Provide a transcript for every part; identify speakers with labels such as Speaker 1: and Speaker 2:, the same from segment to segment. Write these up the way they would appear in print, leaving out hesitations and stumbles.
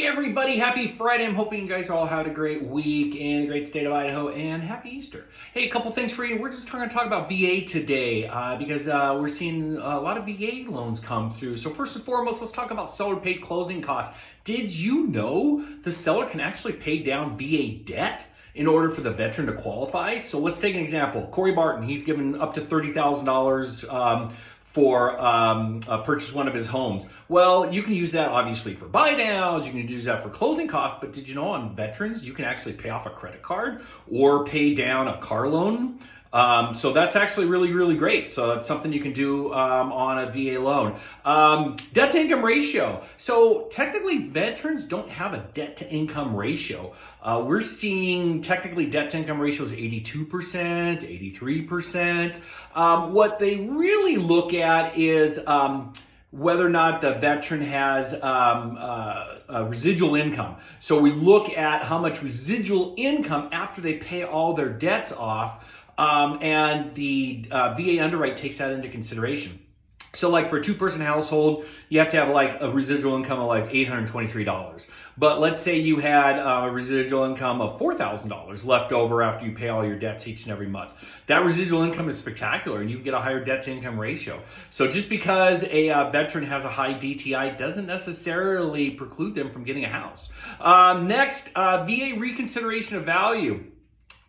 Speaker 1: Hey everybody, happy Friday. I'm hoping you guys all had a great week in the great state of Idaho, and happy Easter. Hey, a couple things for you. We're just going to talk about VA today because we're seeing a lot of VA loans come through. So first and foremost, let's talk about seller paid closing costs. Did you know the seller can actually pay down VA debt in order for the veteran to qualify? So let's take an example. Corey Barton, he's given up to $30,000 for purchase one of his homes. Well, you can use that obviously for buy downs, you can use that for closing costs, but did you know on veterans, you can actually pay off a credit card or pay down a car loan? So that's actually really, really great. So it's something you can do on a VA loan. Debt to income ratio. So technically veterans don't have a debt to income ratio. We're seeing technically debt to income ratio is 82%, 83%. What they really look at is whether or not the veteran has residual income. So we look at how much residual income after they pay all their debts off, and the VA underwrite takes that into consideration. So like for a two-person household, you have to have like a residual income of like $823. But let's say you had a residual income of $4,000 left over after you pay all your debts each and every month. That residual income is spectacular and you get a higher debt to income ratio. So just because a veteran has a high DTI doesn't necessarily preclude them from getting a house. Next, VA reconsideration of value.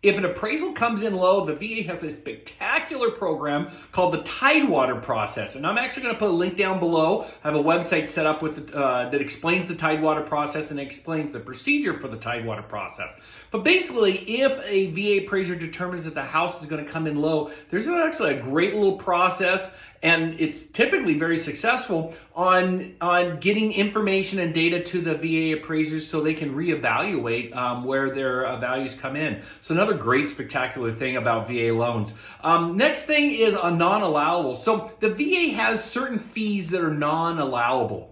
Speaker 1: If an appraisal comes in low, the VA has a spectacular program called the Tidewater process. And I'm actually going to put a link down below. I have a website set up with that explains the Tidewater process and explains the procedure for the Tidewater process. But basically, if a VA appraiser determines that the house is going to come in low, there's actually a great little process, and it's typically very successful on getting information and data to the VA appraisers so they can reevaluate where their values come in. So another great spectacular thing about VA loans. Next thing is a non-allowable. So the VA has certain fees that are non-allowable.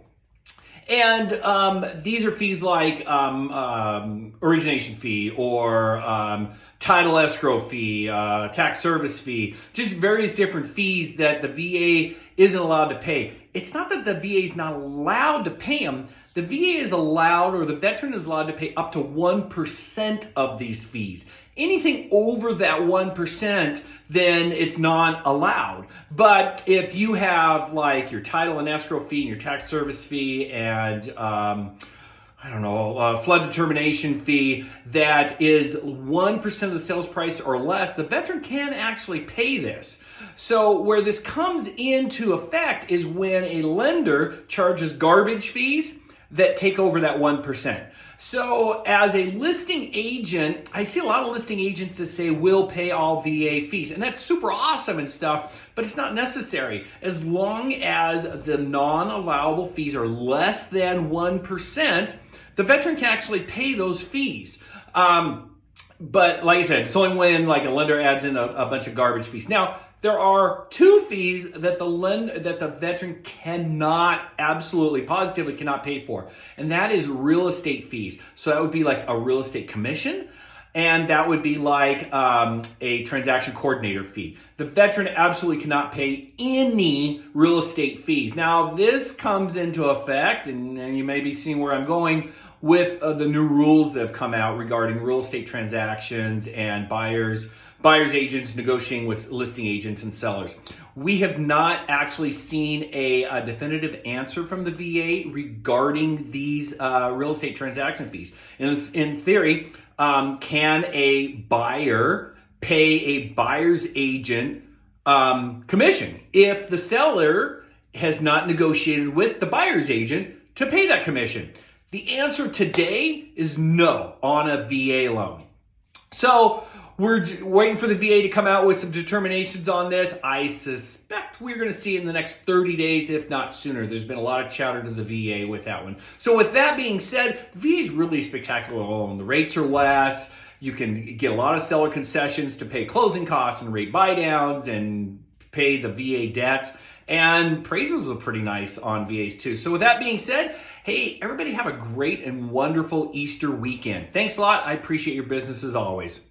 Speaker 1: And these are fees like origination fee or title escrow fee, tax service fee, just various different fees that the VA isn't allowed to pay. It's not that the VA is not allowed to pay them. The VA is allowed, or the veteran is allowed to pay up to 1% of these fees. Anything over that 1%, then it's not allowed. But if you have like your title and escrow fee and your tax service fee and flood determination fee that is 1% of the sales price or less, the veteran can actually pay this. So where this comes into effect is when a lender charges garbage fees that take over that 1%. So as a listing agent, I see a lot of listing agents that say we'll pay all VA fees, and that's super awesome and stuff, but it's not necessary. As long as the non-allowable fees are less than 1%, the veteran can actually pay those fees. But like I said, it's only when like a lender adds in a bunch of garbage fees. Now, there are two fees that the veteran cannot, absolutely, positively cannot pay for, and that is real estate fees. So that would be like a real estate commission, and that would be like a transaction coordinator fee. The veteran absolutely cannot pay any real estate fees. Now, this comes into effect, and you may be seeing where I'm going, with the new rules that have come out regarding real estate transactions and buyers agents negotiating with listing agents and sellers. We have not actually seen a definitive answer from the VA regarding these real estate transaction fees. In theory, can a buyer pay a buyer's agent commission if the seller has not negotiated with the buyer's agent to pay that commission? The answer today is no on a VA loan. So we're waiting for the VA to come out with some determinations on this. I suspect we're going to see it in the next 30 days, if not sooner. There's been a lot of chatter to the VA with that one. So with that being said, the VA is really spectacular loan. The rates are less. You can get a lot of seller concessions to pay closing costs and rate buy downs and pay the VA debts. And appraisals are pretty nice on VAs too. So with that being said, hey, everybody have a great and wonderful Easter weekend. Thanks a lot. I appreciate your business as always.